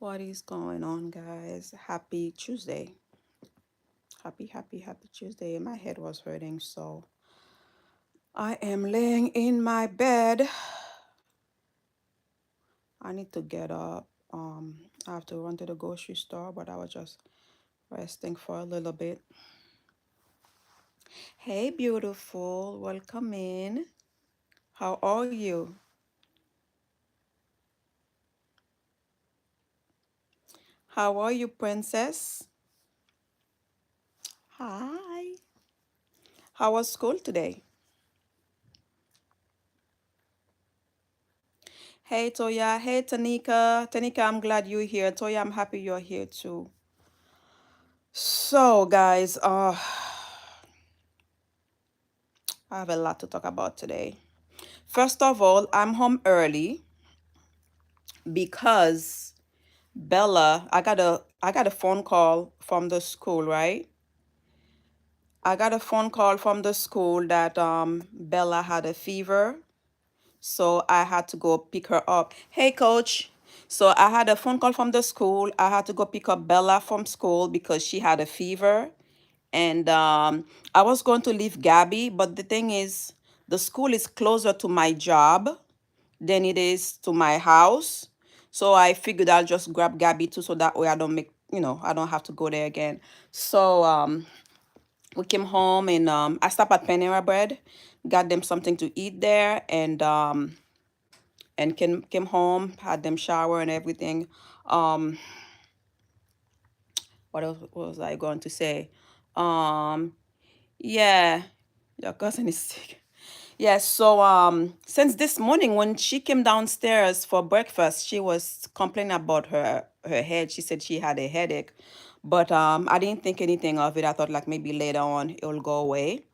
What is going on, guys? Happy Tuesday. Happy Tuesday. My head was hurting, so I am laying in my bed. I need to get up. I have to run to the grocery store, but I was just resting for a little bit. Hey, beautiful. Welcome in. How are you? How are you, princess? Hi. How was school today? Hey, Toya. Hey, Tanika. Tanika, I'm glad you're here. Toya, I'm happy you're here too. So, guys, I have a lot to talk about today. First of all, I'm home early because Bella, I got a phone call from the school, right? I got a phone call from the school that Bella had a fever, so I had to go pick her up. Hey, coach. So I had a phone call from the school. I had to go pick up Bella from school because she had a fever. And I was going to leave Gabby, but the thing is, the school is closer to my job than it is to my house. So I figured I'll just grab Gabby too, so that way I don't I don't have to go there again. So we came home and I stopped at Panera Bread, got them something to eat there, and came home, had them shower and everything. Um, what was I going to say? Um, yeah, your cousin is sick. Yeah, so since this morning when she came downstairs for breakfast, she was complaining about her head. She said she had a headache, but I didn't think anything of it. I thought like maybe later on it will go away.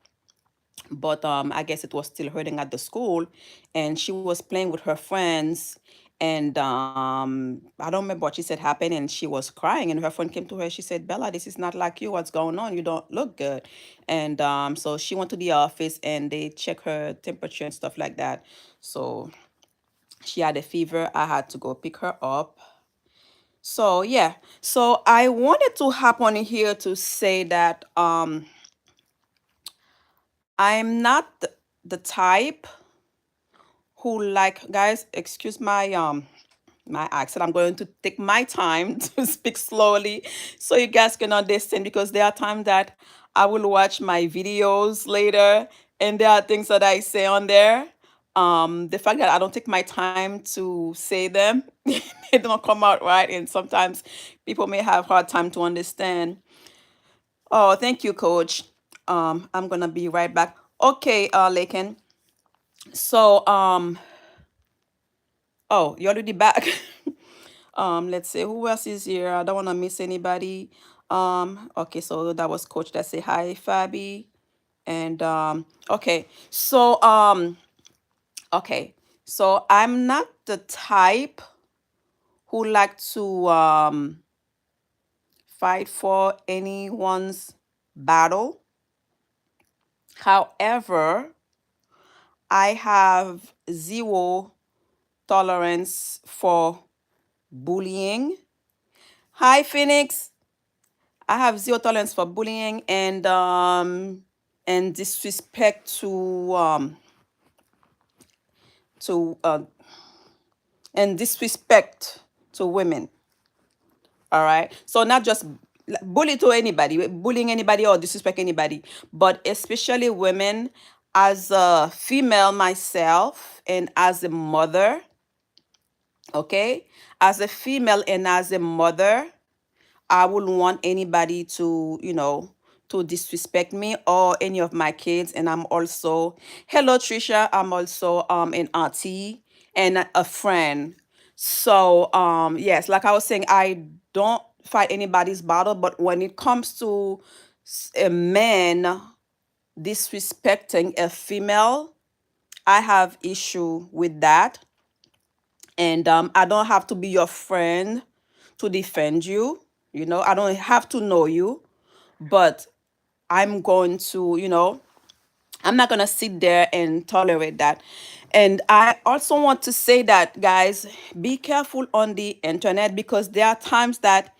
But I guess it was still hurting at the school, and she was playing with her friends, and I don't remember what she said happened, and she was crying, and her friend came to her. She said, "Bella, this is not like you. What's going on? You don't look good." And so she went to the office, and they checked her temperature and stuff like that. So she had a fever. I had to go pick her up. So yeah, so I wanted to hop on here to say that I'm not the type who, like, guys, excuse my accent. I'm going to take my time to speak slowly so you guys can understand, because there are times that I will watch my videos later and there are things that I say on there. The fact that I don't take my time to say them, they don't come out right, and sometimes people may have hard time to understand. Oh, thank you, coach. I'm gonna be right back. Okay, Lakin. So oh, you're already back. Let's see who else is here. I don't want to miss anybody. Okay, so that was Coach that say hi, Fabi. And okay, so okay, so I'm not the type who like to fight for anyone's battle. However, I have zero tolerance for bullying. Hi, Phoenix. I have zero tolerance for bullying and disrespect to and disrespect to women. All right. So not just bully to anybody, bullying anybody or disrespect anybody, but especially women. As a female myself and as a mother, okay, as a female and as a mother, I wouldn't want anybody to, to disrespect me or any of my kids. And I'm also, hello Trisha, I'm also an auntie and a friend. So yes, like I was saying, I don't fight anybody's battle, but when it comes to a man disrespecting a female, I have issue with that. And I don't have to be your friend to defend you. I don't have to know you, but I'm going to, I'm not going to sit there and tolerate that. And I also want to say that, guys, be careful on the internet, because there are times that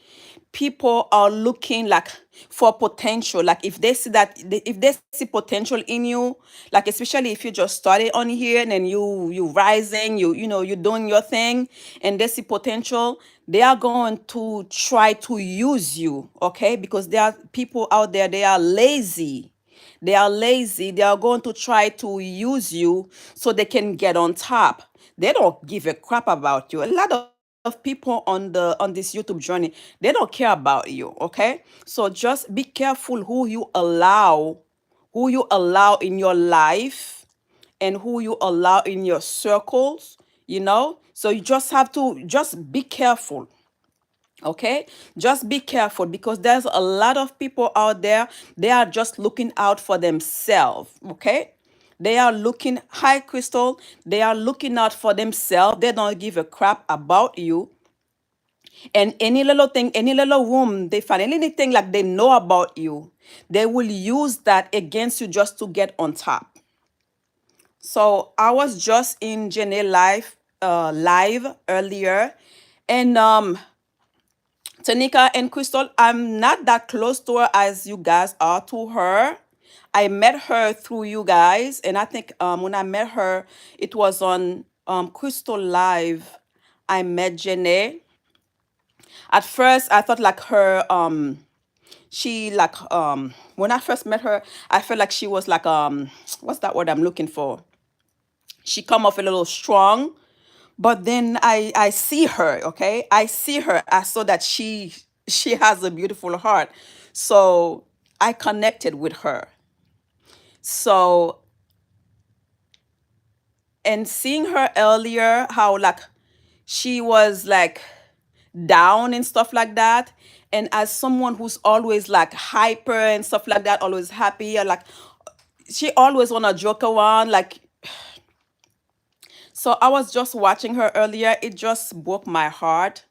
people are looking like for potential. Like if they see that, if they see potential in you, like especially if you just started on here and then you rising, you're doing your thing, and they see potential, they are going to try to use you, okay? Because there are people out there, they are lazy. They are lazy. They are going to try to use you so they can get on top. They don't give a crap about you. A lot of people on this YouTube journey, they don't care about you, okay? So just be careful who you allow in your life, and who you allow in your circles. So you just have to just be careful. Okay, just be careful, because there's a lot of people out there, they are just looking out for themselves. Okay, they are looking, hi Crystal, they are looking out for themselves. They don't give a crap about you. And any little thing, any little room they find, anything like they know about you, they will use that against you just to get on top. So I was just in Jenny live earlier, and Tanika and Crystal, I'm not that close to her as you guys are to her. I met her through you guys, and I think when I met her, it was on Crystal Live. I met Janae. At first, I thought like her, she like when I first met her, I felt like she was like what's that word I'm looking for? She come off a little strong, but then I see her. Okay, I see her. I saw that she has a beautiful heart, so I connected with her. So, and seeing her earlier, how like she was like down and stuff like that, and as someone who's always like hyper and stuff like that, always happy, or like she always wanna joke around, like, so I was just watching her earlier. It just broke my heart,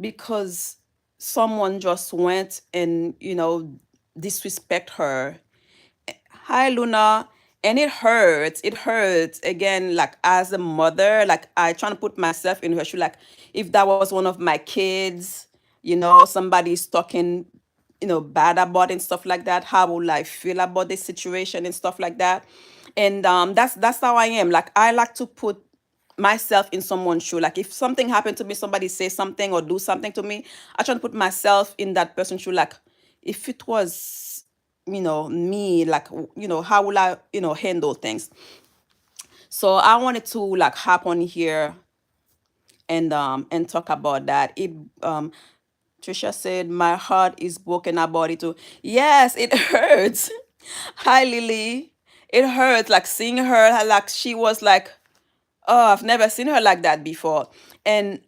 because someone just went and disrespect her. Hi Luna. And it hurts again, like as a mother, like I trying to put myself in her shoe, like if that was one of my kids, somebody's talking bad about and stuff like that, how would I feel about this situation and stuff like that. And that's how I am. Like I like to put myself in someone's shoe. Like if something happened to me, somebody say something or do something to me, I try to put myself in that person's shoe. Like if it was, me, like, how will I, handle things. So I wanted to like hop on here and talk about that. Trisha said, my heart is broken about it too. Yes, it hurts. Hi, Lily. It hurts, like seeing her, like she was like, oh, I've never seen her like that before. And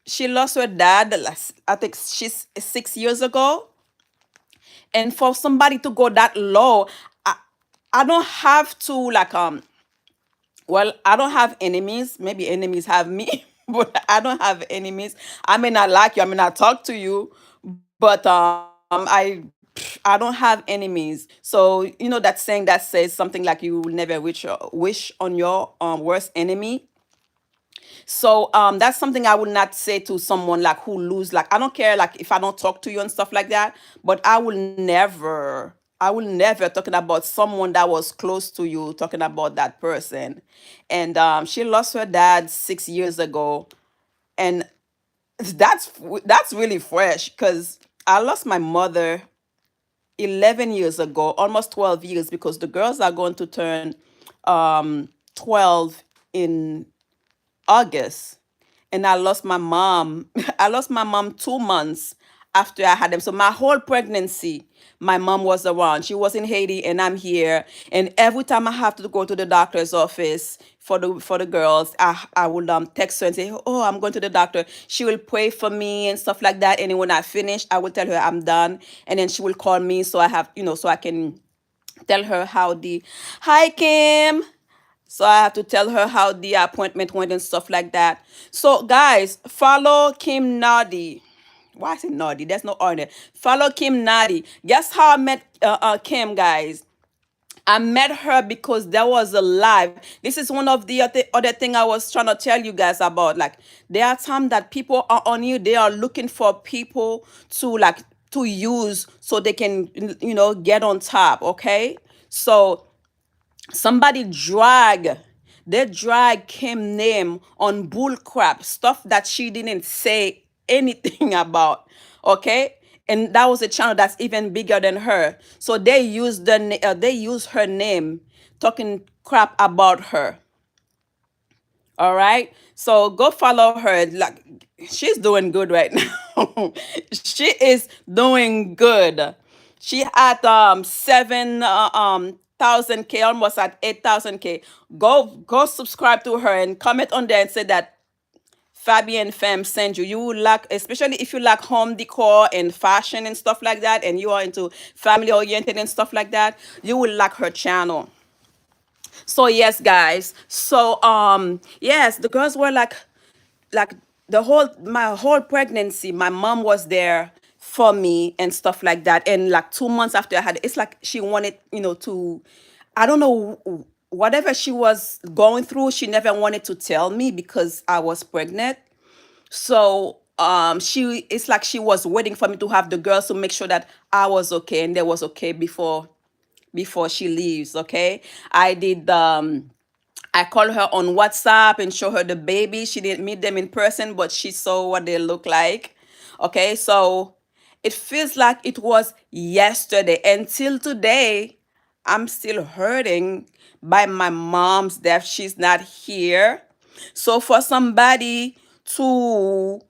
she lost her dad, I think she's 6 years ago. And for somebody to go that low, I, I don't have to like well, I don't have enemies. Maybe enemies have me, but I don't have enemies. I may not like you, I may not talk to you, but I don't have enemies. So that saying that says something like you will never wish on your worst enemy. So that's something I would not say to someone like who lose. Like I don't care like if I don't talk to you and stuff like that, but I will never talking about someone that was close to you, talking about that person. And she lost her dad 6 years ago, and that's really fresh, because I lost my mother 11 years ago, almost 12 years, because the girls are going to turn 12 in August. And I lost my mom. I lost my mom 2 months after I had them. So my whole pregnancy, my mom was around. She was in Haiti and I'm here. And every time I have to go to the doctor's office for the girls, I would text her and say, oh, I'm going to the doctor. She will pray for me and stuff like that. And then when I finish, I will tell her I'm done. And then she will call me, so I have, so I can tell her how the hi Kim. So I have to tell her how the appointment went and stuff like that. So guys, follow Kim Nadi. Why is it Nadi? There's no order. Follow Kim Nadi. Guess how I met Kim, guys? I met her because there was a live. This is one of the other thing I was trying to tell you guys about. Like, there are times that people are on you, they are looking for people to like to use so they can get on top. Okay, so somebody drag Kim name on bull crap stuff that she didn't say anything about. Okay, and that was a channel that's even bigger than her, so they use her name talking crap about her. All right. So go follow her. Like, she's doing good right now. She is doing good. She at 7,000K, almost at 8,000K. Go subscribe to her and comment on there and say that Fabian Femme sent you. You will like, especially if you like home decor and fashion and stuff like that, and you are into family oriented and stuff like that, you will like her channel. So yes, guys. So yes, the girls were like the whole my whole pregnancy, my mom was there for me and stuff like that. And like 2 months after I had it's like she wanted, to, I don't know, whatever she was going through, she never wanted to tell me because I was pregnant. So she it's like she was waiting for me to have the girls to make sure that I was okay and they was okay before she leaves. Okay, I did I called her on WhatsApp and show her the baby. She didn't meet them in person, but she saw what they look like. Okay, so it feels like it was yesterday. Until today, I'm still hurting by my mom's death. She's not here. So for somebody to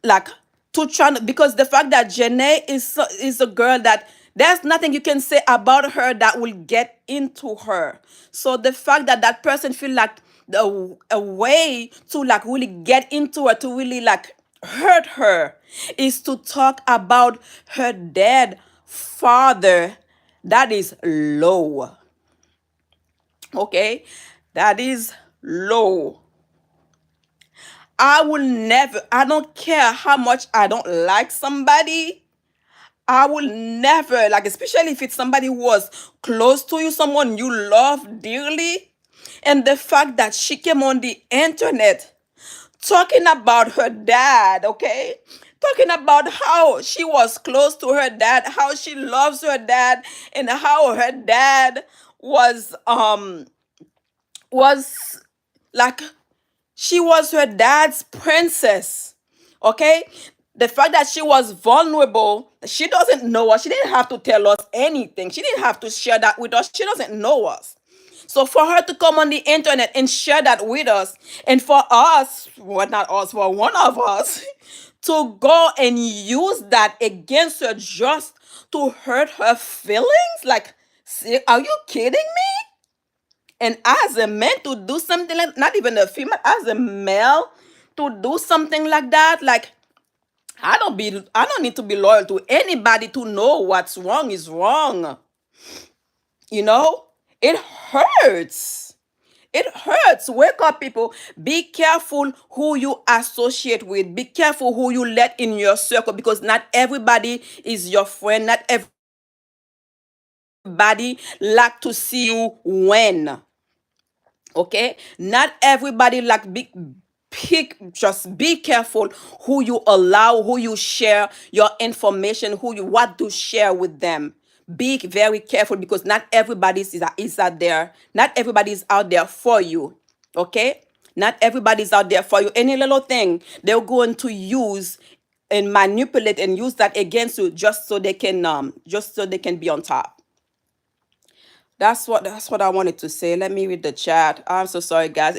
like to try because the fact that Janae is a girl that there's nothing you can say about her that will get into her. So the fact that that person feel like a way to like really get into her, to really like hurt her, is to talk about her dead father. That is low. Okay, that is low. I will never, I don't care how much I don't like somebody. I will never, like, especially if it's somebody who was close to you, someone you love dearly. And the fact that she came on the internet talking about her dad, okay? Talking about how she was close to her dad, how she loves her dad, and how her dad was like she was her dad's princess. Okay? The fact that she was vulnerable, she doesn't know us. She didn't have to tell us anything. She didn't have to share that with us. She doesn't know us. So for her to come on the internet and share that with us, and for us, well, not us, for one of us, to go and use that against her just to hurt her feelings, like, are you kidding me? And as a man to do something like, not even a female, as a male to do something like that, like, I don't need to be loyal to anybody to know what's wrong is wrong. You know? It hurts. It hurts. Wake up, people. Be careful who you associate with. Be careful who you let in your circle, because not everybody is your friend. Not everybody like to see you win. Okay, not everybody like just be careful who you allow, who you share your information, who you what to share with them. Be very careful, because not everybody is out there, not everybody is out there for you. Okay, not everybody is out there for you. Any little thing they're going to use and manipulate and use that against you, just so they can be on top. That's what I wanted to say. Let me read the chat. I'm so sorry, guys.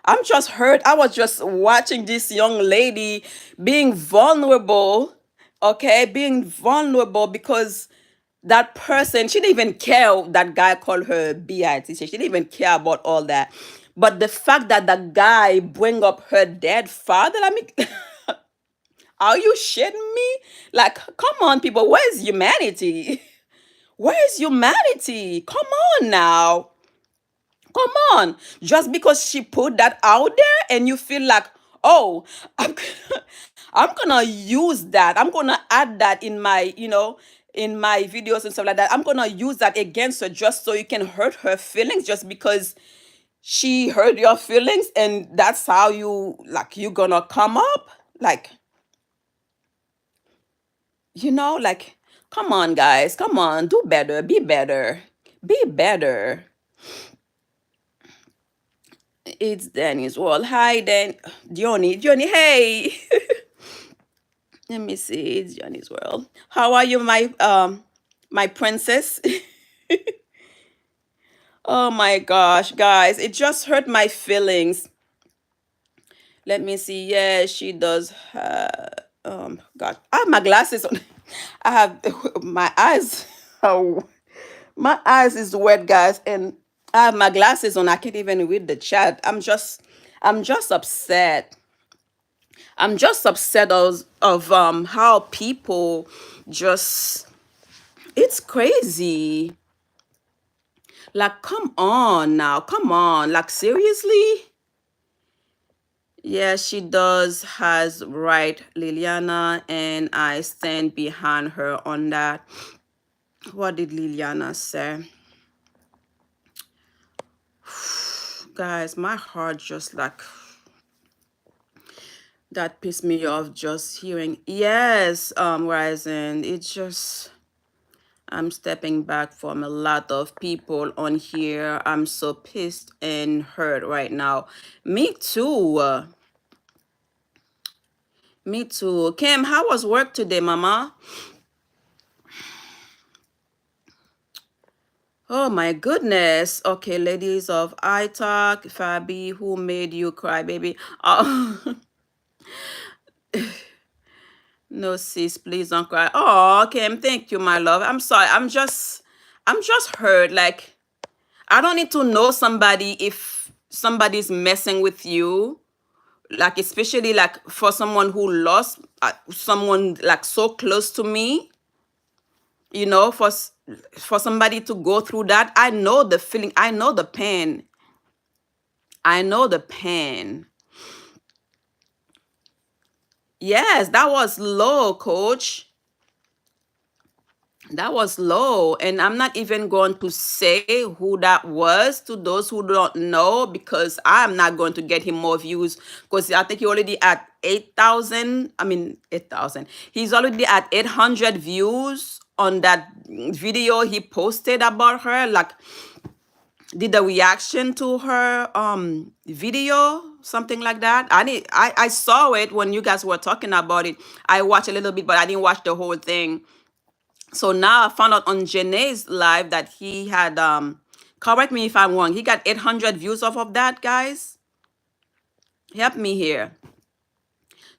I'm just hurt. I was just watching this young lady being vulnerable. Okay, being vulnerable because that person, she didn't even care that guy called her BIT. She didn't even care about all that. But the fact that the guy bring up her dead father, I mean, are you shitting me? Like, come on, people, where's humanity? Where's humanity? Come on now. Come on. Just because she put that out there and you feel like, oh, I'm, I'm gonna use that. I'm gonna add that in my, in my videos and stuff like that. I'm gonna use that against her just so you can hurt her feelings just because she hurt your feelings, and that's how you like you gonna come up. Like, like, come on, guys, come on, do better, be better, be better. It's Danny's world. Hi, Dan. Johnny, hey. Let me see. It's Johnny's world. How are you, my princess? Oh my gosh, guys, it just hurt my feelings. Let me see. Yeah, she does. God, I have my glasses on. I have my eyes. Oh, my eyes is wet, guys, and I have my glasses on. I can't even read the chat. I'm just upset. I'm just upset of how people just. It's crazy. Like, come on now, come on. Like, seriously? Yeah, she does has right, Liliana, and I stand behind her on that. What did Liliana say? Guys, my heart just like that pissed me off just hearing. Yes, Ryzen. It's just I'm stepping back from a lot of people on here. I'm so pissed and hurt right now. Me too. Me too. Kim, how was work today, mama? Oh my goodness. Okay, ladies of I Talk, Fabi, who made you cry, baby? Oh, no, sis, please don't cry. Oh, Kim, thank you, my love. I'm sorry. I'm just hurt. Like, I don't need to know somebody if somebody's messing with you. Like, especially like for someone who lost someone like so close to me. For somebody to go through that, I know the feeling. I know the pain. I know the pain. Yes, that was low, coach. That was low. And I'm not even going to say who that was to those who don't know, because I'm not going to get him more views, because I think he already at 8,000. I mean, 8,000. He's already at 800 views on that video he posted about her. Like, did the reaction to her video, something like that. I saw it when you guys were talking about it. I watched a little bit, but I didn't watch the whole thing. So now I found out on Janae's live that he had correct me if I'm wrong, he got 800 views off of that, guys. Help me here.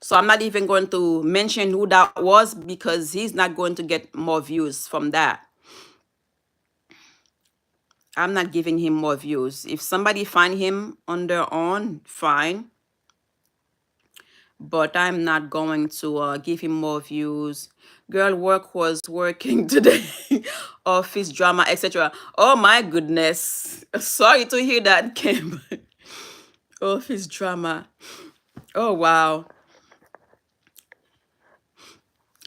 So I'm not even going to mention who that was, because he's not going to get more views from that. I'm not giving him more views. If somebody find him on their own, fine. But I'm not going to give him more views. Girl, work was working today. Office drama, etc. Oh my goodness. Sorry to hear that, Kim. Office drama. Oh wow.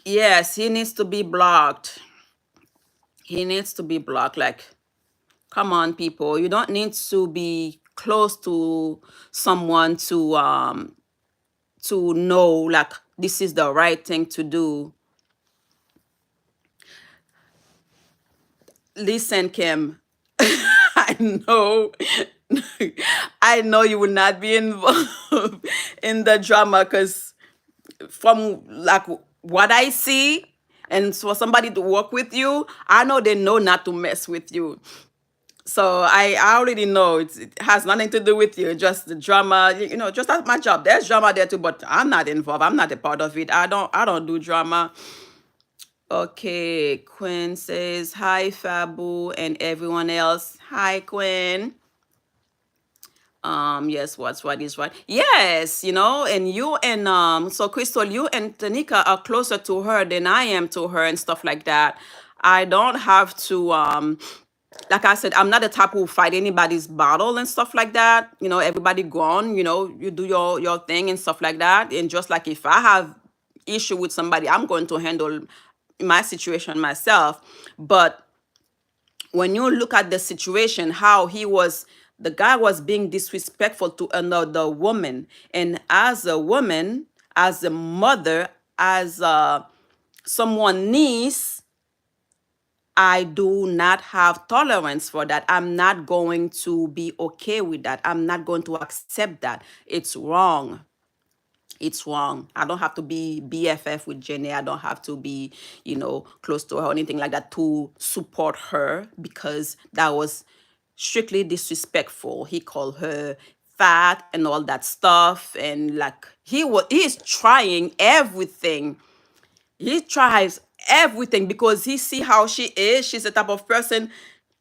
Yes, he needs to be blocked. He needs to be blocked. Like, come on, people. You don't need to be close to someone to know like this is the right thing to do. Listen, Kim. I know. I know you will not be involved in the drama, because from like what I see, and for somebody to work with you, I know they know not to mess with you. So I already know it has nothing to do with you, just the drama. Just that's my job. There's drama there too, but I'm not involved. I'm not a part of it. I don't do drama. Okay, Quinn says hi, Fabu, and everyone else. Hi, Quinn. Yes, what is what? Yes, and you and so Crystal, you and Tanika are closer to her than I am to her and stuff like that. I don't have to like I said, I'm not the type who fight anybody's battle and stuff like that. Everybody gone, you do your thing and stuff like that. And just like if I have issue with somebody, I'm going to handle my situation myself, but when you look at the situation, how the guy was being disrespectful to another woman, and as a woman, as a mother, as someone niece, I do not have tolerance for that. I'm not going to be okay with that. I'm not going to accept that. It's wrong. It's wrong. I don't have to be BFF with Jenny. I don't have to be, close to her or anything like that to support her, because that was strictly disrespectful. He called her fat and all that stuff, and like he's trying everything. He tries everything because he see how she is. She's the type of person,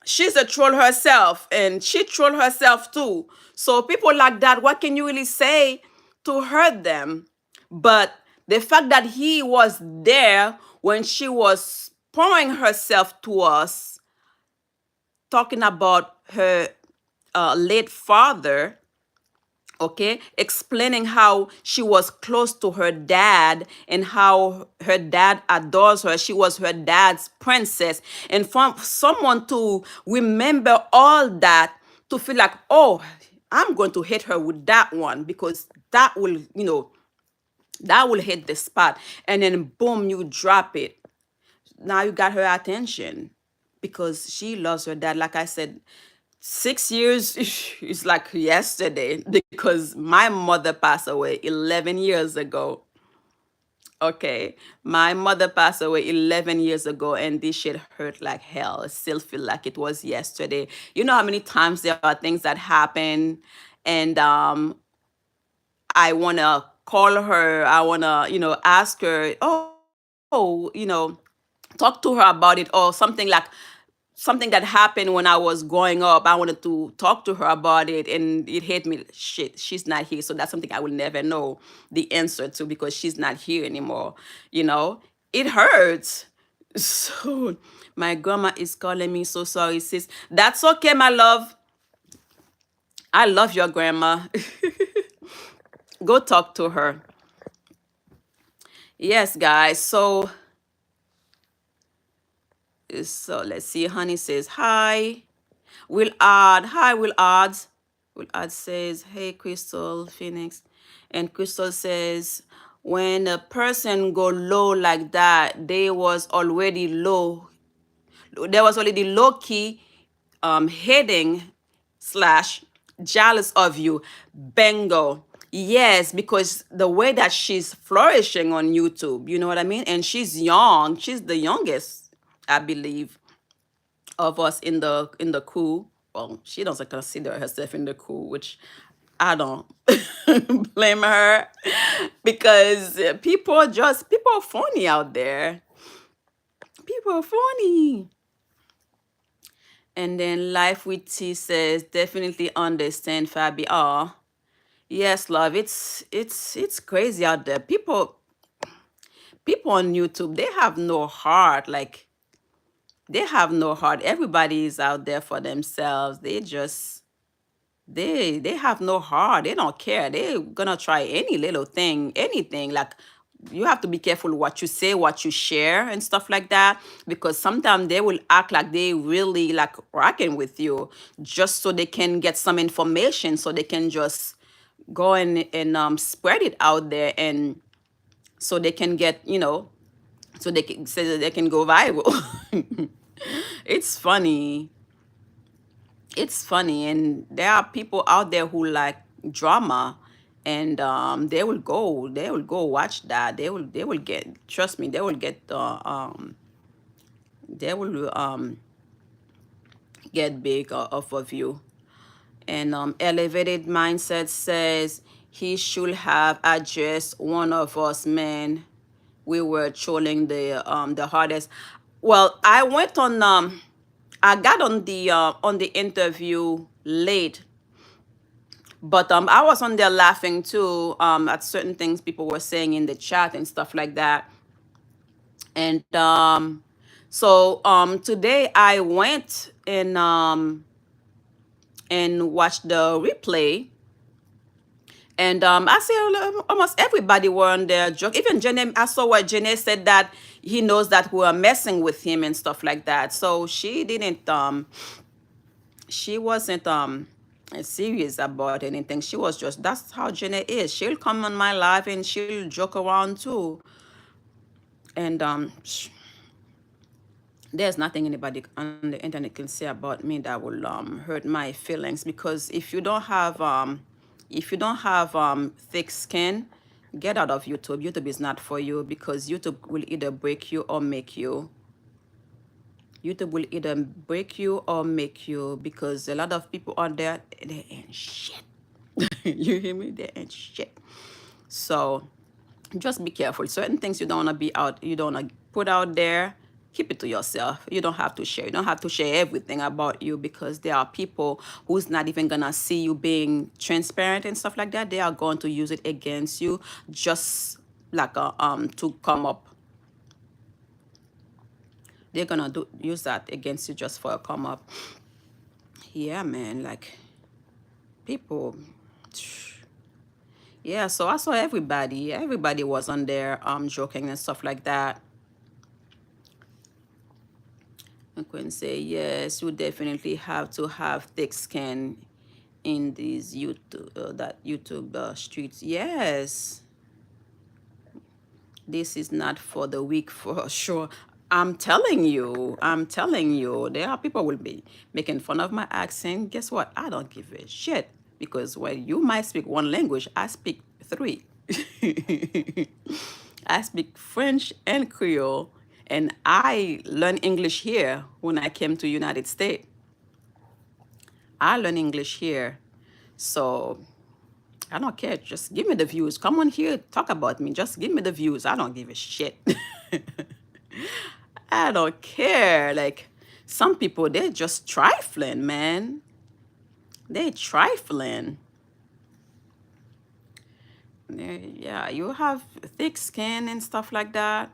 she's a troll herself, and she troll herself too. So people like that, what can you really say to hurt them? But the fact that he was there when she was pouring herself to us, talking about her late father, okay, explaining how she was close to her dad and how her dad adores her, she was her dad's princess, and from someone to remember all that, to feel like, oh, I'm going to hit her with that one because that will, that will hit the spot, and then boom, you drop it. Now you got her attention because she loves her dad. Like I said, 6 years is like yesterday because my mother passed away 11 years ago. Okay. My mother passed away 11 years ago, and this shit hurt like hell. I still feel like it was yesterday. You know how many times there are things that happen, and I want to call her, I want to, ask her, oh, talk to her about it, or something that happened when I was growing up. I wanted to talk to her about it, and it hit me. Shit, she's not here, so that's something I will never know the answer to because she's not here anymore. You know, it hurts. So my grandma is calling me. So sorry, sis. That's okay, my love. I love your grandma. Go talk to her. Yes, guys. So let's see. Honey says hi. Will add. Hi, Will adds. Will add says, hey, Crystal, Phoenix. And Crystal says, when a person go low like that, they was already low. There was already low key hating slash jealous of you. Bingo. Yes, because the way that she's flourishing on YouTube, you know what I mean? And she's young. She's the youngest, I believe, of us in the crew. Well, she doesn't consider herself in the crew, which I don't blame her, because people are phony out there. People are phony. And then Life with T says, definitely understand, Fabi. Oh, yes, love. It's crazy out there. People on YouTube, they have no heart. Like, they have no heart. Everybody is out there for themselves. They have no heart. They don't care. They're gonna try any little thing, anything. Like, you have to be careful what you say, what you share, and stuff like that, because sometimes they will act like they really like rocking with you, just so they can get some information, so they can just go and spread it out there, and so they can get, so they can, so that they can go viral. It's funny. It's funny, and there are people out there who like drama, and they will go watch that. They will get, trust me, they will get big off of you. And elevated mindset says he should have addressed one of us men. We were trolling the hardest. Well, I got on the interview late, but I was on there laughing too, at certain things people were saying in the chat and stuff like that. And so today I went and watched the replay, And I see almost everybody were on their joke. Even Jenny, I saw what Jenny said that he knows that we are messing with him and stuff like that. So she wasn't serious about anything. She was just, that's how Jenny is. She'll come on my live and she'll joke around too. And there's nothing anybody on the internet can say about me that will hurt my feelings, because if you don't have thick skin, get out of YouTube. YouTube is not for you, because YouTube will either break you or make you. YouTube will either break you or make you, because a lot of people out there, they ain't shit. You hear me? They ain't shit. So just be careful. Certain things you don't want to be out, you don't want to put out there. Keep it to yourself. You don't have to share. You don't have to share everything about you, because there are people who's not even gonna see you being transparent and stuff like that. They are going to use it against you, just like to come up. They're gonna use that against you just for a come up. Yeah, man. Like people. Yeah, so I saw everybody. Everybody was on there joking and stuff like that. I couldn't say yes. You definitely have to have thick skin in these YouTube streets. Yes, this is not for the weak for sure. I'm telling you. I'm telling you. There are people will be making fun of my accent. Guess what? I don't give a shit, because when you might speak one language, I speak three. I speak French and Creole, and I learned English here when I came to United States. I learned English here, so I don't care. Just give me the views. Come on here, talk about me. Just give me the views. I don't give a shit. I don't care. Like, some people, they're just trifling, man. They trifling. Yeah, you have thick skin and stuff like that.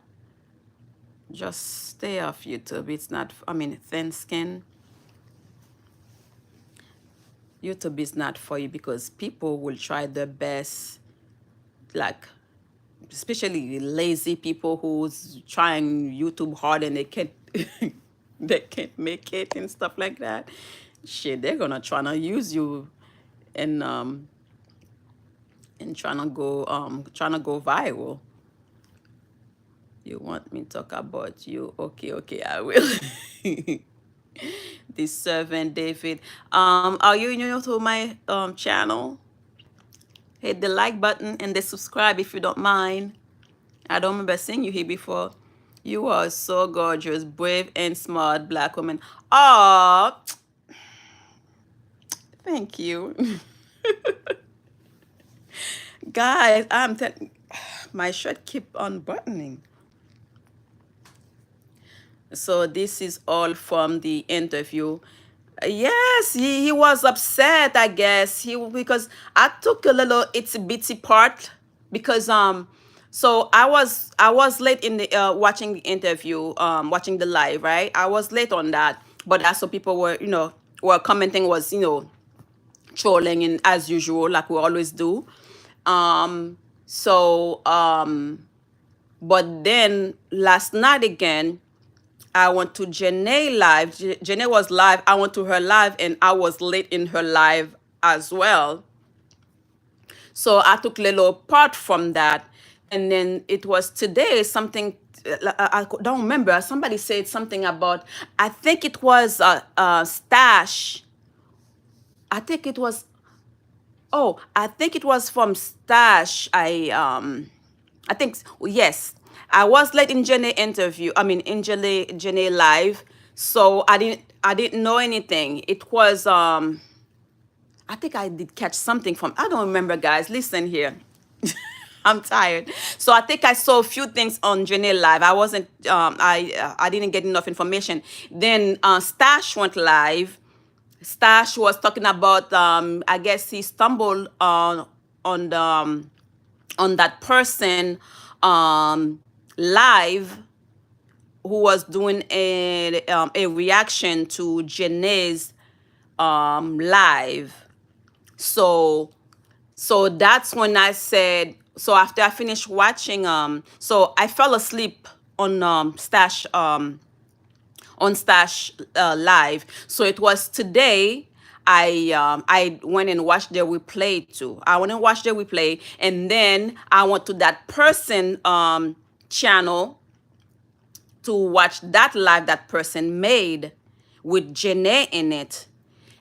Just stay off YouTube. It's not, I mean, thin skin. YouTube is not for you, because people will try their best, like, especially lazy people who's trying YouTube hard and they can't they can't make it and stuff like that. Shit, they're gonna try to use you and trying to go viral. You want me to talk about you? Okay, okay, I will. This servant David. Are you new to my channel? Hit the like button and the subscribe if you don't mind. I don't remember seeing you here before. You are so gorgeous, brave and smart black woman. Oh, thank you. Guys, I'm telling, my shirt keep unbuttoning. So this is all from the interview. Yes, he was upset, I guess. Because I took a little itsy bitsy part, because so I was late in the watching the interview, watching the live, right? I was late on that, but I saw people were commenting, was trolling, and as usual, like we always do. So but then last night again, I went to Janae live. Janae was live. I went to her live, and I was late in her live as well. So I took a little part from that. And then it was today something, I don't remember. Somebody said something about, I think it was Stash. I think it was, oh, I think it was from Stash. I think yes. I was late in Jenny interview. I mean in Jenny live. So I didn't know anything. It was I think I did catch something from, I don't remember, guys. Listen here. I'm tired. So I think I saw a few things on Jenny live. I wasn't I didn't get enough information. Then Stash went live. Stash was talking about I guess he stumbled on the on that person live who was doing a reaction to Janae's live. So So that's when I said, so after I finished watching, so I fell asleep on Stash live. So it was today. I went and watched the replay too. I went and watched the replay, and then I went to that person channel to watch that live that person made with Janae in it.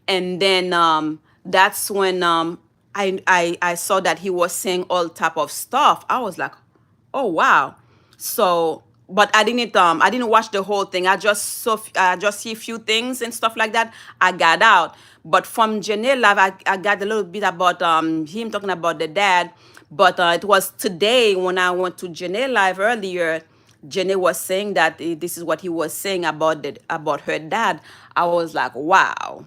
And then that's when I saw that he was saying all type of stuff. I was like, oh wow. So but I didn't watch the whole thing. I just see a few things and stuff like that. I got out. But from Janae live, I got a little bit about him talking about the dad. But it was today when I went to Janae live earlier. Jenny was saying that this is what he was saying about about her dad. I was like, wow.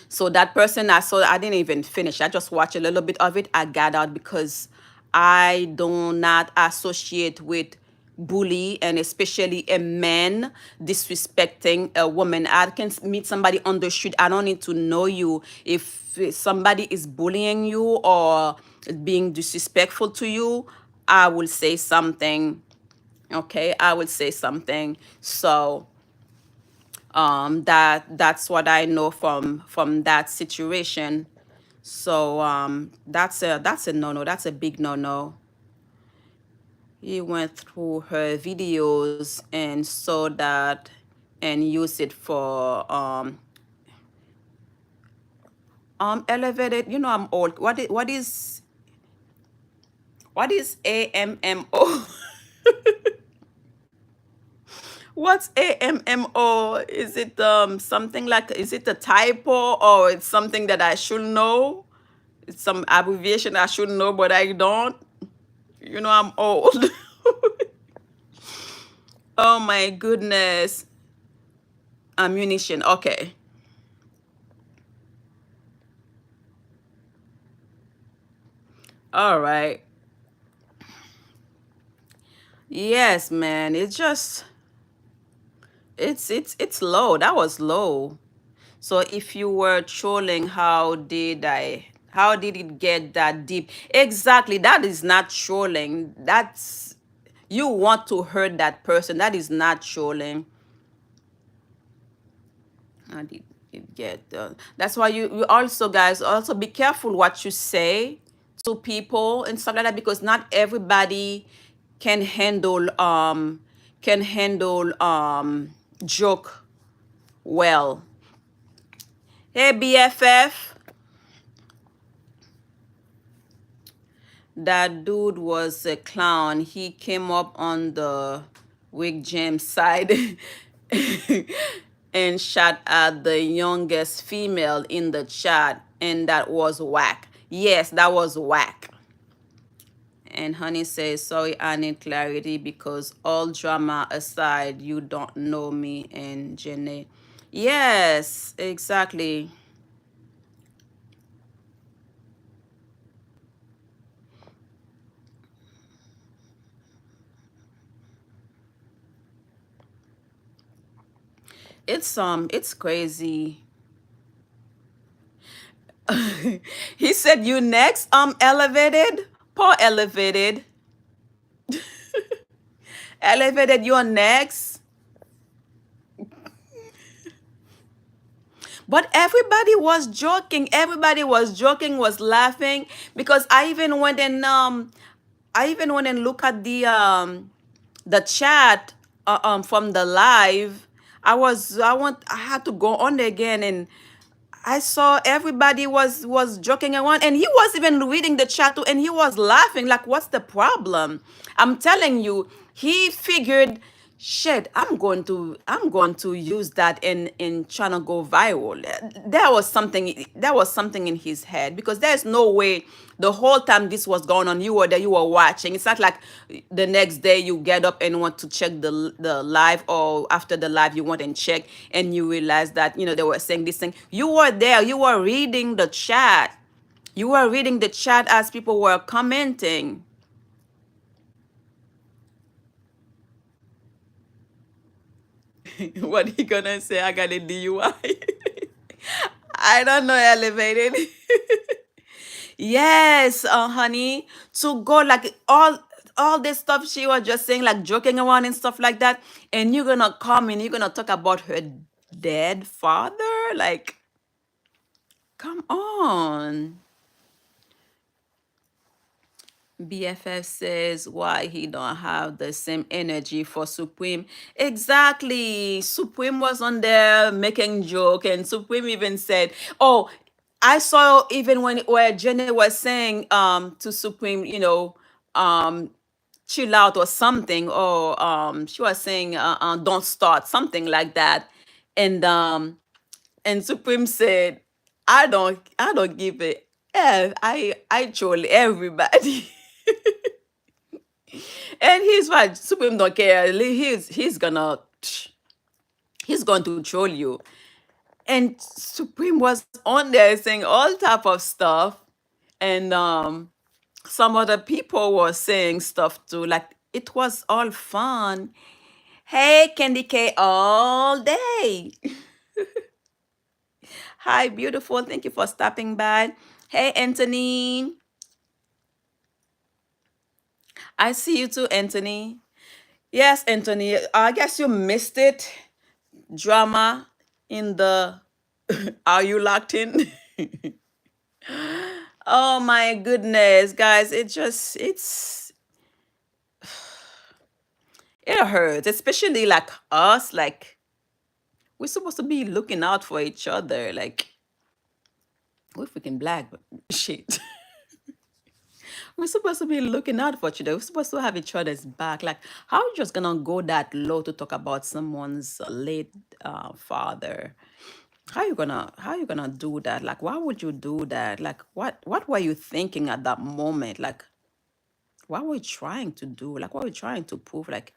So that person I saw, I didn't even finish. I just watched a little bit of it. I got out because I do not associate with bully, and especially a man disrespecting a woman. I can meet somebody on the street. I don't need to know you. If somebody is bullying you or being disrespectful to you, I will say something. Okay, I would say something. So that's what I know from that situation. So that's a no no. That's a big no no. He went through her videos and saw that and used it for elevated. You know I'm old. What is AMMO? What's AMMO? Is it something like, is it a typo or it's something that I should know? It's some abbreviation I should know, but I don't. You know I'm old. Oh my goodness. Ammunition. Okay. All right. Yes, man. It's low. That was low. So if you were trolling, how did it get that deep? Exactly. That is not trolling. That's, you want to hurt that person. That is not trolling. How did it get done? That's why you also, guys, also be careful what you say to people and stuff like that, because not everybody can handle joke well. Hey BFF, that dude was a clown. He came up on the Wig Jam side and shot at the youngest female in the chat, and that was whack. Yes, that was whack. And Honey says, sorry, I need clarity because all drama aside, you don't know me and Janae. Yes, exactly. It's crazy. He said you next, elevated. Poor elevated. Elevated, you're next. But everybody was joking. Everybody was joking, was laughing, because I even went and look at the chat from the live. I had to go on there again, and I saw everybody was joking around, and he was even reading the chat too, and he was laughing. Like, what's the problem? I'm telling you, he figured, shit, I'm going to use that in trying to go viral. There was something in his head, because there's no way the whole time this was going on, you were there, you were watching. It's not like the next day you get up and want to check the live, or after the live you went and check and you realize that they were saying this thing. You were there, you were reading the chat. You were reading the chat as people were commenting. What he gonna say? I got a DUI. I don't know, elevated. Yes, honey, to go like all this stuff she was just saying, like joking around and stuff like that, and you're gonna come and you're gonna talk about her dead father, like, come on. BFF says why he don't have the same energy for Supreme. Exactly. Supreme was on there making joke, and Supreme even said, "Oh, I saw even when where Jenny was saying to Supreme, um chill out or something, or she was saying don't start something like that, and Supreme said, I don't give a F. I troll everybody." And he's what Supreme don't care. He's going to troll you. And Supreme was on there saying all type of stuff. And some other people were saying stuff too. Like it was all fun. Hey, Candy K all day. Hi, beautiful. Thank you for stopping by. Hey, Anthony. I see you too, Anthony. Yes, Anthony. I guess you missed it. Drama in the Are you locked in? Oh my goodness, guys, it hurts, especially like us, like we're supposed to be looking out for each other, like we're freaking black, but shit. We're supposed to be looking out for each other. We're supposed to have each other's back. Like, how are you just gonna go that low to talk about someone's late father? How you gonna do that? Like, why would you do that? Like, what were you thinking at that moment? Like, what were you trying to do? Like, what were you trying to prove? Like,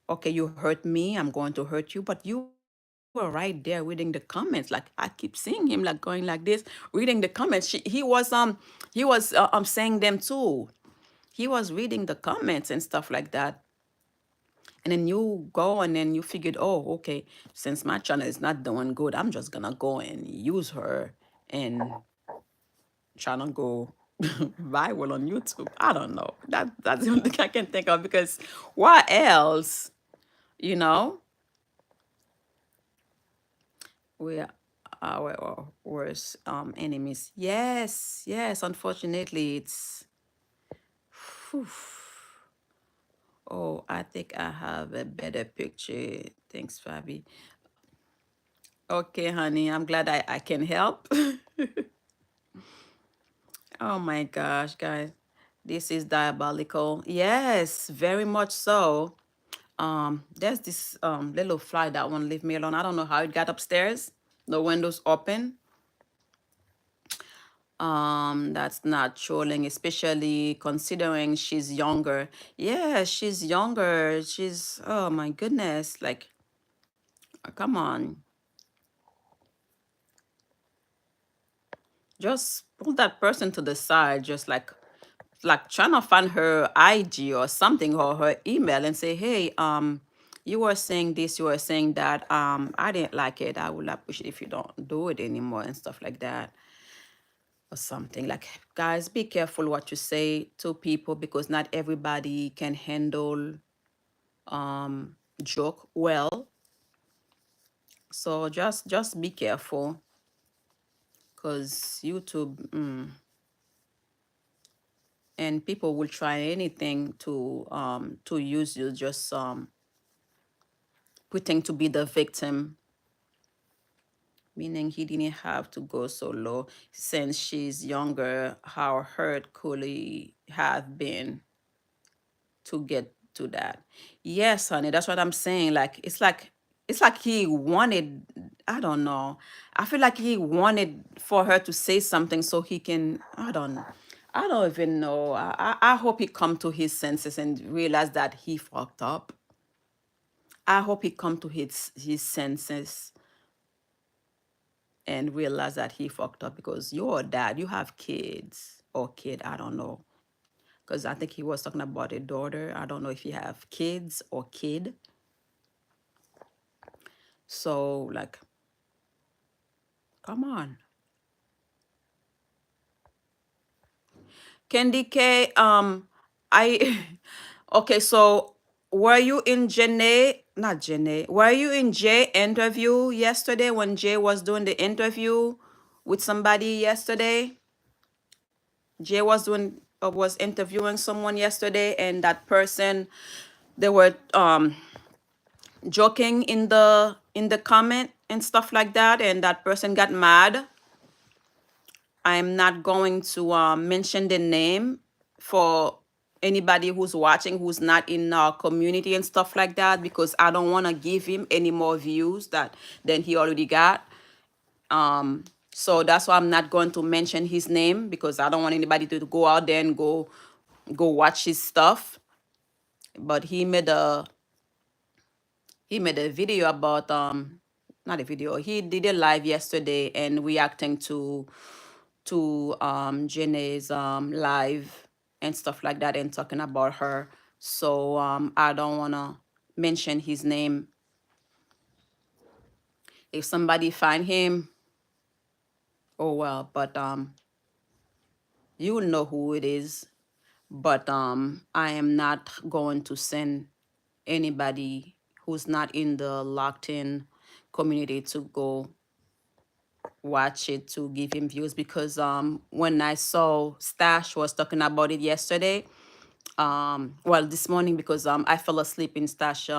okay, you hurt me, I'm going to hurt you, but you were right there reading the comments. Like, I keep seeing him like going like this, reading the comments. He was saying them too. He was reading the comments and stuff like that. And then you go and then you figured, oh, okay, since my channel is not doing good, I'm just gonna go and use her and trying to go viral on YouTube. I don't know. That's the only thing I can think of because what else? You know, we are our worst enemies. Yes, yes. Unfortunately, it's. Whew. Oh, I think I have a better picture. Thanks, Fabi. Okay, honey. I'm glad I can help. Oh my gosh, guys. This is diabolical. Yes, very much so. There's this little fly that won't leave me alone. I don't know how it got upstairs. The windows open. That's not trolling, especially considering she's younger. Yeah, she's younger. She's, oh my goodness, like, come on. Just pull that person to the side, just like trying to find her IG or something or her email and say, hey, you were saying this, you were saying that. I didn't like it. I would appreciate if you don't do it anymore and stuff like that. Or something. Like, guys, be careful what you say to people because not everybody can handle joke well. So just be careful because YouTube and people will try anything to use you, just pretend to be the victim, meaning he didn't have to go so low. Since she's younger, how hurt could he have been to get to that? Yes, honey, that's what I'm saying. Like, it's like he wanted, I don't know. I feel like he wanted for her to say something so he can, I don't even know. I hope he come to his senses and realize that he fucked up. I hope he come to his senses and realize that he fucked up because you're a dad, you have kids or kid, I don't know. Because I think he was talking about a daughter. I don't know if you have kids or kid. So, like, come on. Candy K, I okay, so were you in Janae, not Janae, were you in Jay interview yesterday when Jay was doing the interview with somebody yesterday? Jay was doing was interviewing someone yesterday, and that person, they were joking in the comment and stuff like that, and that person got mad. I'm not going to mention the name for anybody who's watching who's not in our community and stuff like that, because I don't want to give him any more views that than he already got. So that's why I'm not going to mention his name, because I don't want anybody to go out there and go watch his stuff. But he made a video about not a video. He did a live yesterday and reacting to Jenny's live and stuff like that, and talking about her. So I don't wanna mention his name. If somebody find him, oh well. But you will know who it is. But I am not going to send anybody who's not in the locked in community to go watch it to give him views, because when I saw Stash was talking about it yesterday, well, this morning, because I fell asleep in Stash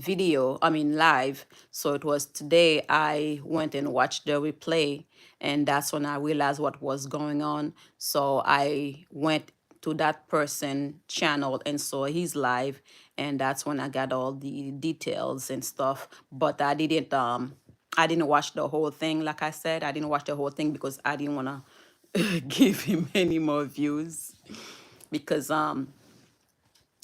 video, I mean live. So it was today I went and watched the replay, and that's when I realized what was going on. So I went to that person channel and saw his live, and that's when I got all the details and stuff. But I didn't watch the whole thing. Like I said, I didn't watch the whole thing because I didn't want to give him any more views, because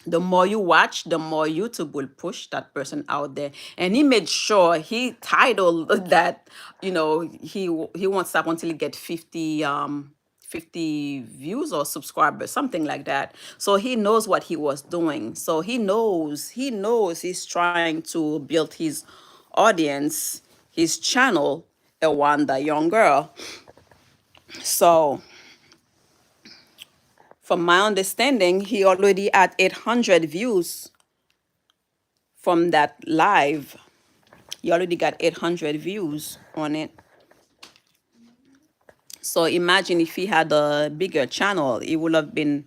the more you watch, the more YouTube will push that person out there. And he made sure he titled that, he won't stop until he get 50 views or subscribers, something like that. So he knows what he was doing. So he knows he's trying to build his audience, his channel around the young girl. So from my understanding, he already had 800 views from that live. You already got 800 views on it. So imagine if he had a bigger channel, it would have been,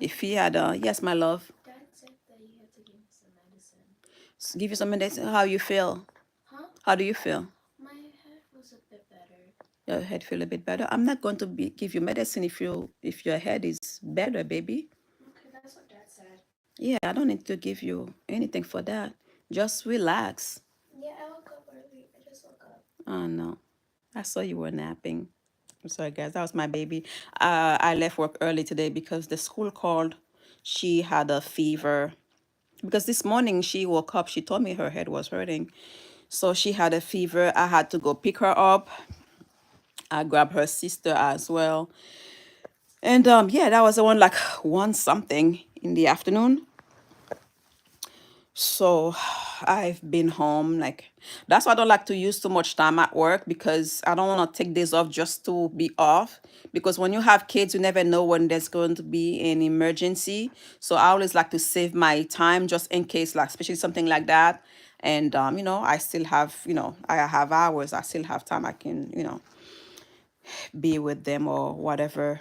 if he had a, yes, my love. Dad said that you had to give me some medicine. Give you some medicine? How you feel? Huh? How do you feel? My head was a bit better. Your head feel a bit better? I'm not going to give you medicine if your head is better, baby. Okay, that's what Dad said. Yeah, I don't need to give you anything for that. Just relax. Yeah, I woke up early. I just woke up. Oh no. I saw you were napping. I'm sorry, guys. That was my baby. I left work early today because the school called. She had a fever. Because this morning she woke up, she told me her head was hurting. So she had a fever. I had to go pick her up. I grabbed her sister as well. And yeah, that was the one like one something in the afternoon. So I've been home. Like, that's why I don't like to use too much time at work, because I don't want to take days off just to be off. Because when you have kids, you never know when there's going to be an emergency. So I always like to save my time just in case, like, especially something like that. And I still have, I have hours. I still have time. I can, be with them or whatever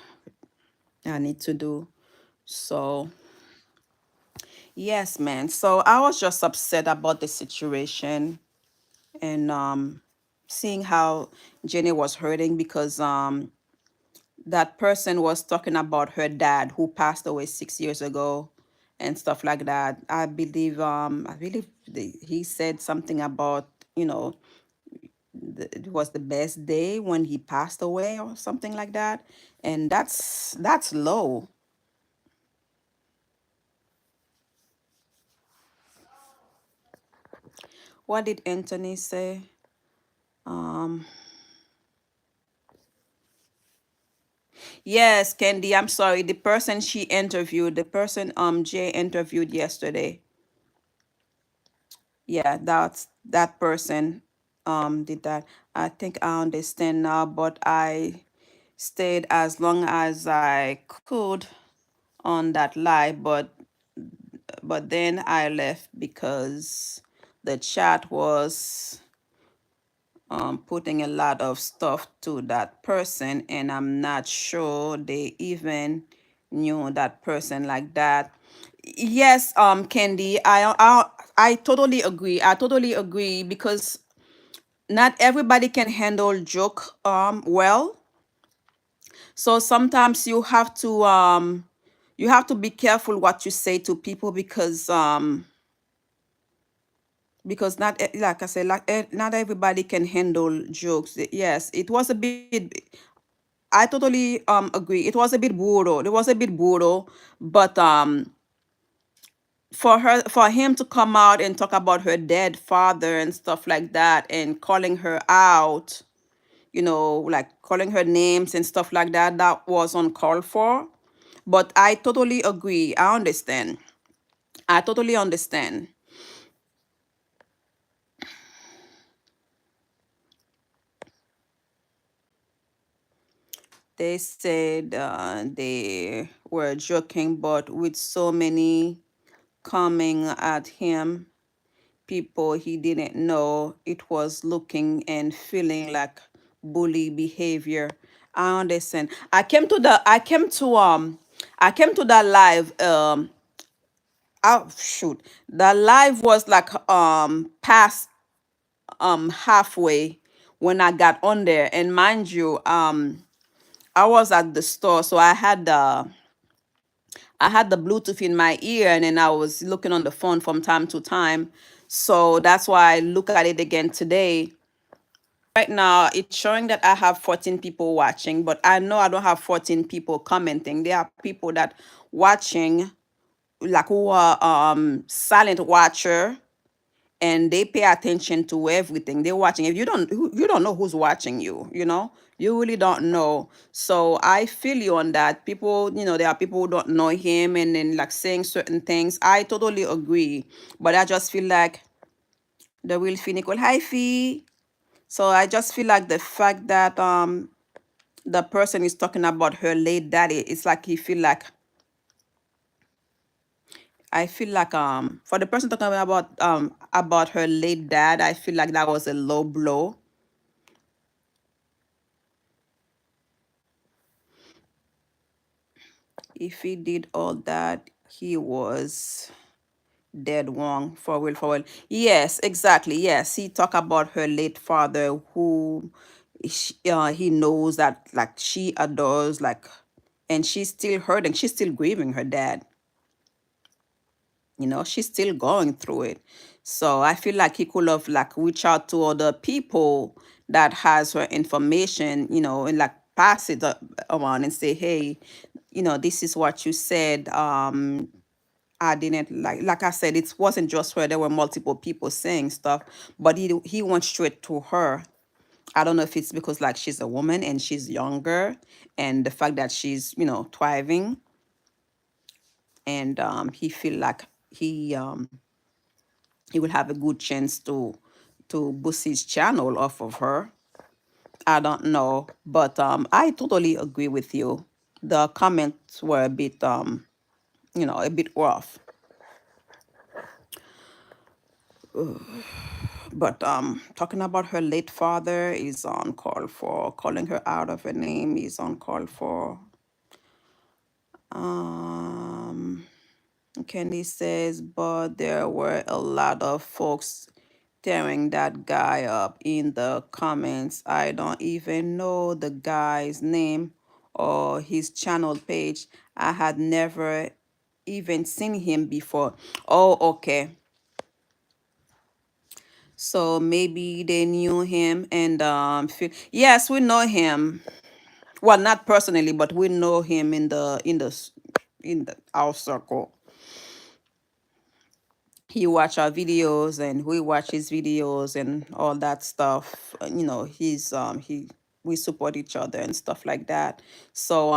I need to do. So yes, man. So I was just upset about the situation, and seeing how Jenny was hurting, because that person was talking about her dad who passed away 6 years ago and stuff like that. I believe he said something about, it was the best day when he passed away or something like that. And that's low. What did Anthony say? Um Yes, Candy, I'm sorry. The person she interviewed, the person Jay interviewed yesterday. Yeah, that's that person did that. I think I understand now, but I stayed as long as I could on that live, but then I left because the chat was putting a lot of stuff to that person, and I'm not sure they even knew that person like that. Yes, Candy, I totally agree. I totally agree because not everybody can handle joke well. So sometimes you have to be careful what you say to people because not like I said, like not everybody can handle jokes. Yes, it was a bit. I totally agree. It was a bit brutal. It was a bit brutal, but for him to come out and talk about her dead father and stuff like that and calling her out, like calling her names and stuff like that, that was uncalled for. But I totally agree. I understand. I totally understand. They said they were joking, but with so many coming at him, people he didn't know, it was looking and feeling like bully behavior. I understand. I came to that live. Oh shoot, the live was like past halfway when I got on there, and mind you, I was at the store, so I had the Bluetooth in my ear, and then I was looking on the phone from time to time. So that's why I look at it again today. Right now, it's showing that I have 14 people watching, but I know I don't have 14 people commenting. There are people that watching, like who are silent watcher, and they pay attention to everything they're watching. If you don't know who's watching you, you really don't know. So I feel you on that. People, there are people who don't know him and then like saying certain things. I totally agree, but I just feel like the real finical hi fee. So I just feel like the fact that the person is talking about her late daddy, it's like he feel like I feel like for the person talking about her late dad, I feel like that was a low blow. If he did all that, he was dead wrong, for real, for real. Yes, exactly. Yes, he talked about her late father, who he knows that like she adores, like, and she's still hurting. She's still grieving her dad. She's still going through it. So I feel like he could have like reached out to other people that has her information, and like pass it around and say, hey, this is what you said. I didn't like I said, it wasn't just her. There were multiple people saying stuff, but he went straight to her. I don't know if it's because like she's a woman and she's younger, and the fact that she's thriving, and he feel like he will have a good chance to boost his channel off of her. I don't know, but I totally agree with you. The comments were a bit a bit rough. But talking about her late father is on call for. Calling her out of her name is on call for. Um, Candy says, but there were a lot of folks tearing that guy up in the comments. I don't even know the guy's name or his channel page. I had never even seen him before. Oh, okay. So maybe they knew him and yes, we know him. Well, not personally, but we know him in the our circle. He watch our videos and we watch his videos and all that stuff. We support each other and stuff like that. So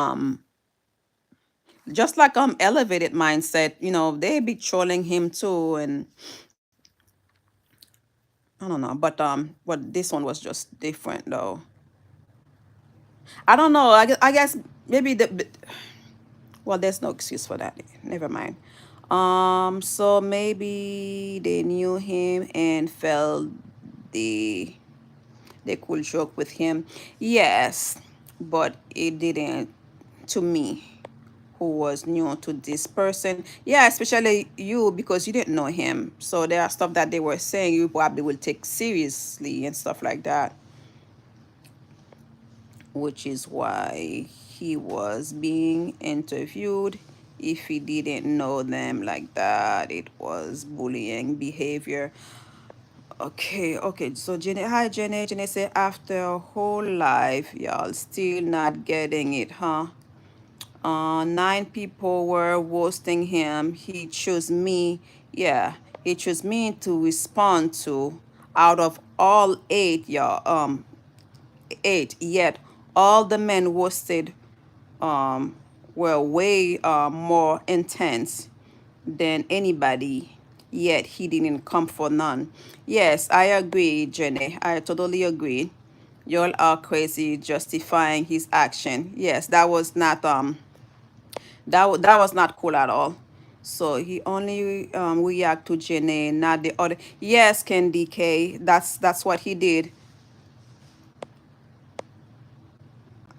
just like elevated mindset, they be trolling him too, and I don't know, but this one was just different though. I don't know. I guess maybe well, there's no excuse for that. Never mind. So maybe they knew him and felt the they could joke with him. Yes, but it didn't to me, who was new to this person. Yeah, especially you because you didn't know him. So there are stuff that they were saying you probably will take seriously and stuff like that, which is why he was being interviewed. If he didn't know them like that, it was bullying behavior. Okay, okay. So Jenny, hi Jenny. Jenny said after a whole life, y'all still not getting it, huh? Nine people were roasting him. He chose me. Yeah, he chose me to respond to. Out of all eight, y'all, eight. Yet all the men roasted um, were way more intense than anybody, yet he didn't come for none. Yes, I agree, Jenny. I totally agree. Y'all are crazy justifying his action. Yes, that was not that was not cool at all. So he only react to Jenny, not the other. Yes, Candy K. That's what he did.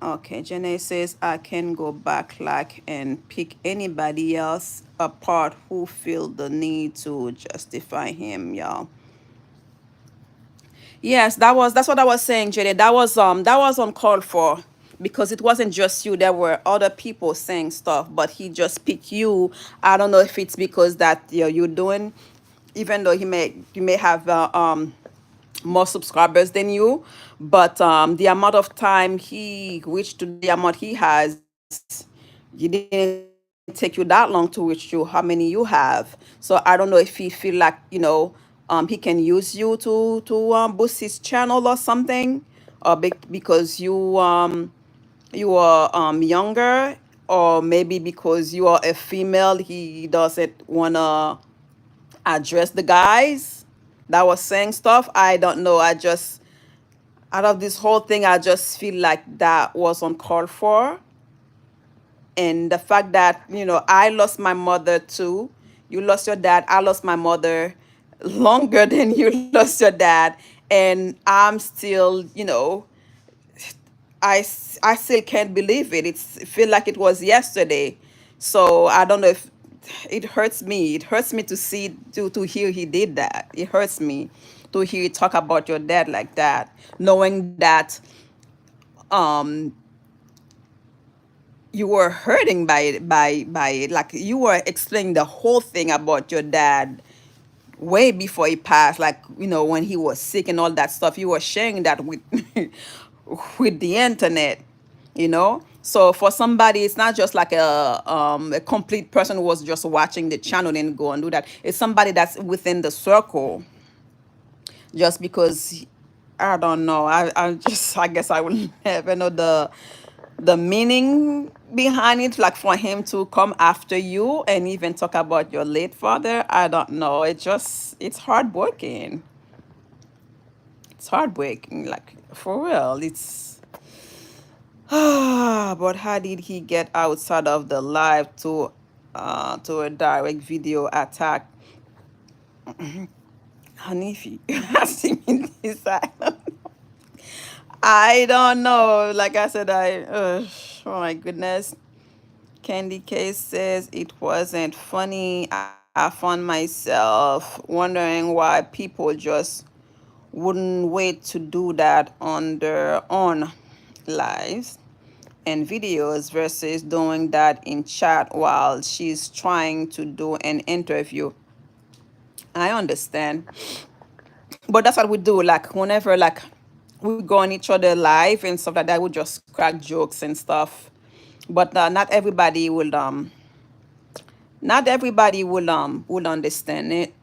Okay, Janae says I can go back like and pick anybody else apart who feel the need to justify him, y'all. Yes, that's what I was saying, Janae. That was uncalled for because it wasn't just you. There were other people saying stuff, but he just picked you. I don't know if it's because that you're doing, even though he may have more subscribers than you, but the amount of time he reached to the amount he has, you didn't take you that long to reach to how many you have. So I don't know if he feel like he can use you to boost his channel or something, or because you are younger, or maybe because you are a female, he doesn't wanna address the guys that was saying stuff. I don't know. I just out of this whole thing, I just feel like that was uncalled for. And the fact that, I lost my mother too. You lost your dad. I lost my mother longer than you lost your dad. And I'm still, I still can't believe it. It feel like it was yesterday. So I don't know if it hurts me. It hurts me to see to hear he did that. It hurts me to hear you talk about your dad like that, knowing that um you were hurting by it. Like you were explaining the whole thing about your dad way before he passed, like when he was sick and all that stuff. You were sharing that with with the internet, so for somebody, it's not just like a complete person who was just watching the channel and go and do that. It's somebody that's within the circle. Just because I don't know, I guess I will never know the meaning behind it, like for him to come after you and even talk about your late father. I don't know, it's heartbreaking. It's heartbreaking, like for real. It's but how did he get outside of the live to a direct video attack? Honey, if you asking me this, I don't know. Like I said, oh my goodness. Candy Case says it wasn't funny. I found myself wondering why people just wouldn't wait to do that on their own lives and videos versus doing that in chat while she's trying to do an interview. I understand, but that's what we do. Like whenever we go on each other live and stuff like that, we just crack jokes and stuff. But not everybody will understand it.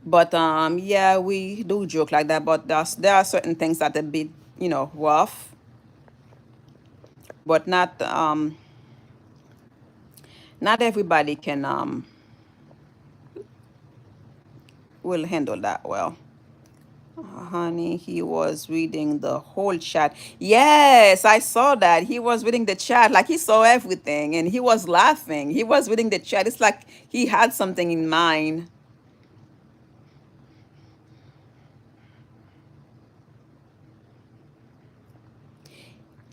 But yeah, we do joke like that. But there are certain things that are a bit rough, but not everybody can will handle that well. Honey, he was reading the whole chat. Yes, I saw that. He was reading the chat, like he saw everything and he was laughing. He was reading the chat. It's like he had something in mind.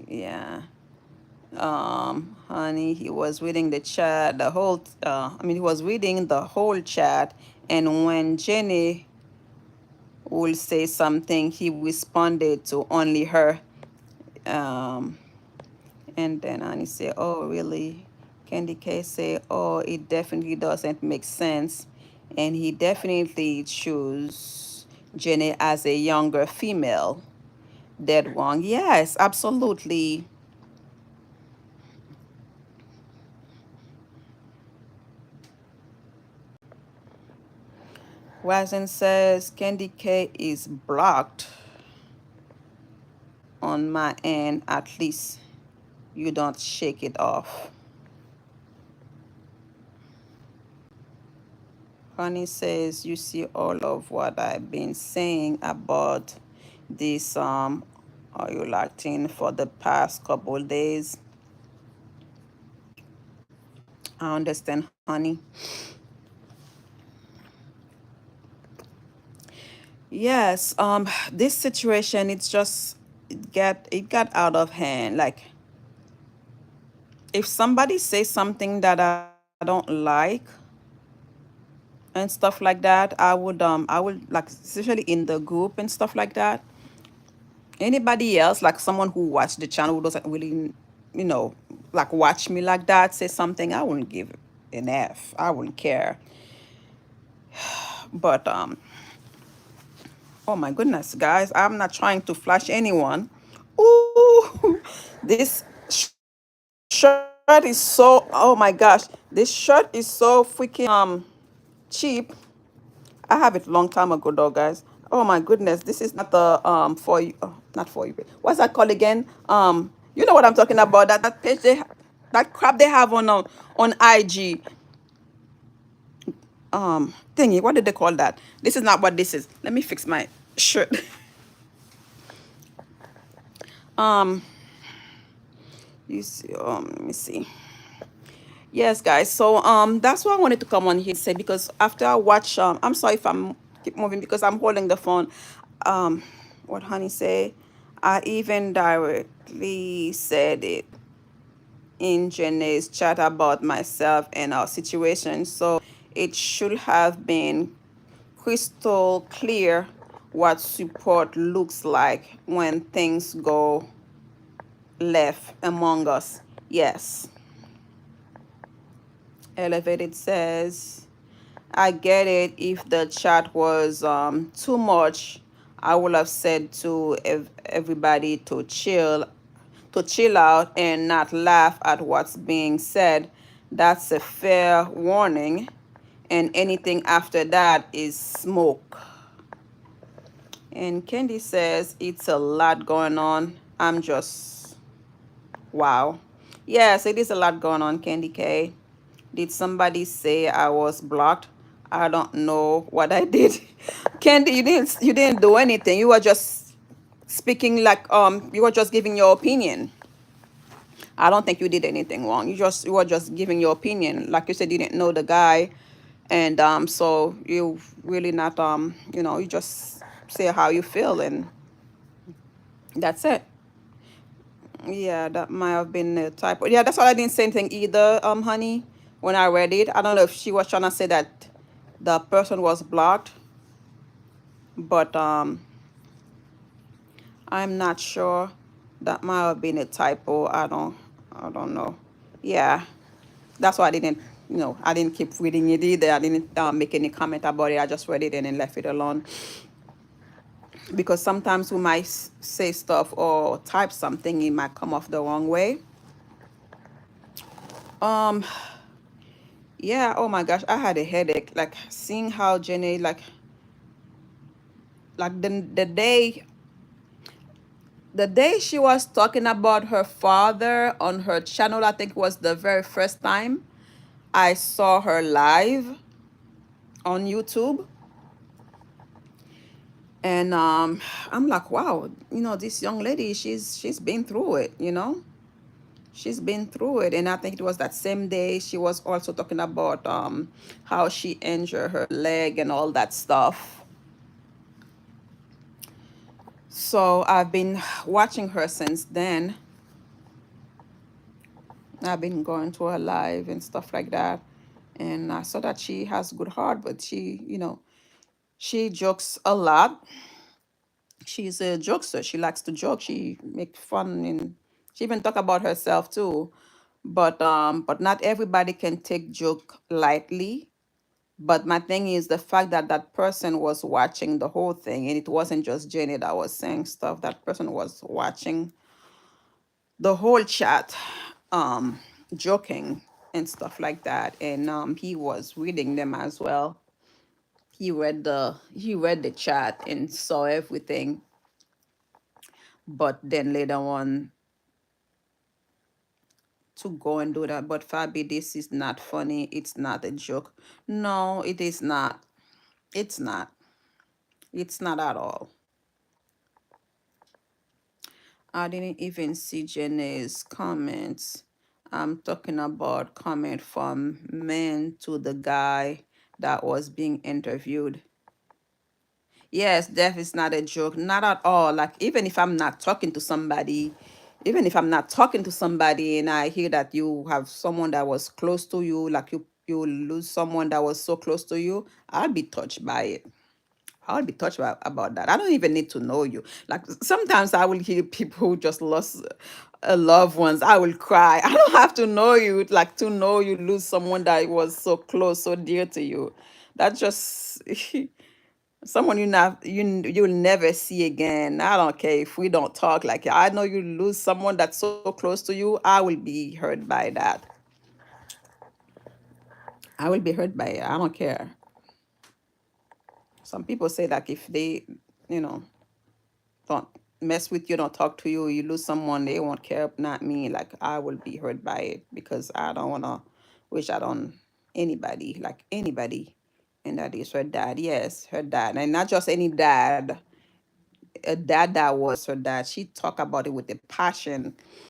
Yeah. Honey, he was reading the chat, the whole, he was reading the whole chat. And when Jenny will say something, he responded to only her. Um, And then Annie said, oh, really? Candy K said, oh, it definitely doesn't make sense. And he definitely chose Jenny as a younger female. Dead wrong. Yes, absolutely. Wazen says Candy K is blocked on my end. At least you don't shake it off. Honey says, you see all of what I've been saying about this are you locked in for the past couple days? I understand, honey. Yes, this situation, it's just it got out of hand. Like if somebody says something that I don't like and stuff like that, I would like, especially in the group and stuff like that. Anybody else, like someone who watched the channel who doesn't really, you know, like watch me like that, say something, I wouldn't give an F. I wouldn't care. But oh my goodness, guys, I'm not trying to flash anyone. Ooh, this shirt is so, oh my gosh, this shirt is so freaking cheap. I have it long time ago though, guys. Oh my goodness, this is not the for you, oh, not for you. What's that called again? You know what I'm talking about? That page that crap they have on IG. Thingy. What did they call that? This is not what this is. Let me fix my shirt. um, you see. Let me see. Yes, guys. So that's why I wanted to come on here and say, because after I watch I'm sorry if I'm keep moving because I'm holding the phone. What honey say? I even directly said it in Jenny's chat about myself and our situation. So it should have been crystal clear what support looks like when things go left among us. Yes. Elevated says, I get it. If the chat was too much, I would have said to everybody to chill out and not laugh at what's being said. That's a fair warning. And anything after that is smoke. And Candy says, it's a lot going on. I'm just, wow. Yes, it is a lot going on, Candy K. Did somebody say I was blocked? I don't know what I did. Candy, you didn't do anything. You were just speaking like you were just giving your opinion. I don't think you did anything wrong. You were just giving your opinion. Like you said, you didn't know the guy, and so you really not you just say how you feel, and that's it. Yeah, that might have been a typo. Yeah, that's why I didn't say anything either, honey, when I read it. I don't know if she was trying to say that the person was blocked, but I'm not sure. That might have been a typo. I don't know. Yeah, that's why I didn't keep reading it either. I didn't make any comment about it. I just read it and then left it alone. Because sometimes we might say stuff or type something, it might come off the wrong way. Um, yeah, oh my gosh, I had a headache. Like seeing how Jenny, like the day she was talking about her father on her channel, I think was the very first time I saw her live on YouTube. And I'm like, wow, this young lady, she's been through it. She's been through it. And I think it was that same day she was also talking about how she injured her leg and all that stuff. So I've been watching her since then. I've been going to her live and stuff like that. And I saw that she has good heart, but she jokes a lot. She's a jokester. She likes to joke. She make fun, and she even talk about herself too. But not everybody can take joke lightly. But my thing is the fact that that person was watching the whole thing, and it wasn't just Jenny that was saying stuff. That person was watching the whole chat, um, joking and stuff like that, and he was reading them as well. He read the chat and saw everything, but then later on to go and do that. But Fabi, this is not funny. It's not a joke. No, it is not. It's not. It's not at all. I didn't even see Jenny's comments. I'm talking about comment from men to the guy that was being interviewed. Yes, death is not a joke, not at all. Like even if I'm not talking to somebody and I hear that you have someone that was close to you, like you lose someone that was so close to you, I'll be touched by it. I'll be touched about that. I don't even need to know you. Like sometimes I will hear people who just lost loved ones. I will cry. I don't have to know you, like to know you lose someone that was so close, so dear to you. That's just someone you'll never see again. I don't care if we don't talk. Like I know you lose someone that's so close to you. I will be hurt by that. I will be hurt by it. I don't care. Some people say that if they, you know, don't mess with you, don't talk to you, you lose someone, they won't care. Not me. Like I will be hurt by it because I don't wanna wish that on anybody, like anybody. And that is her dad. Yes, her dad, and not just any dad. A dad that was her dad. She talked about it with a passion.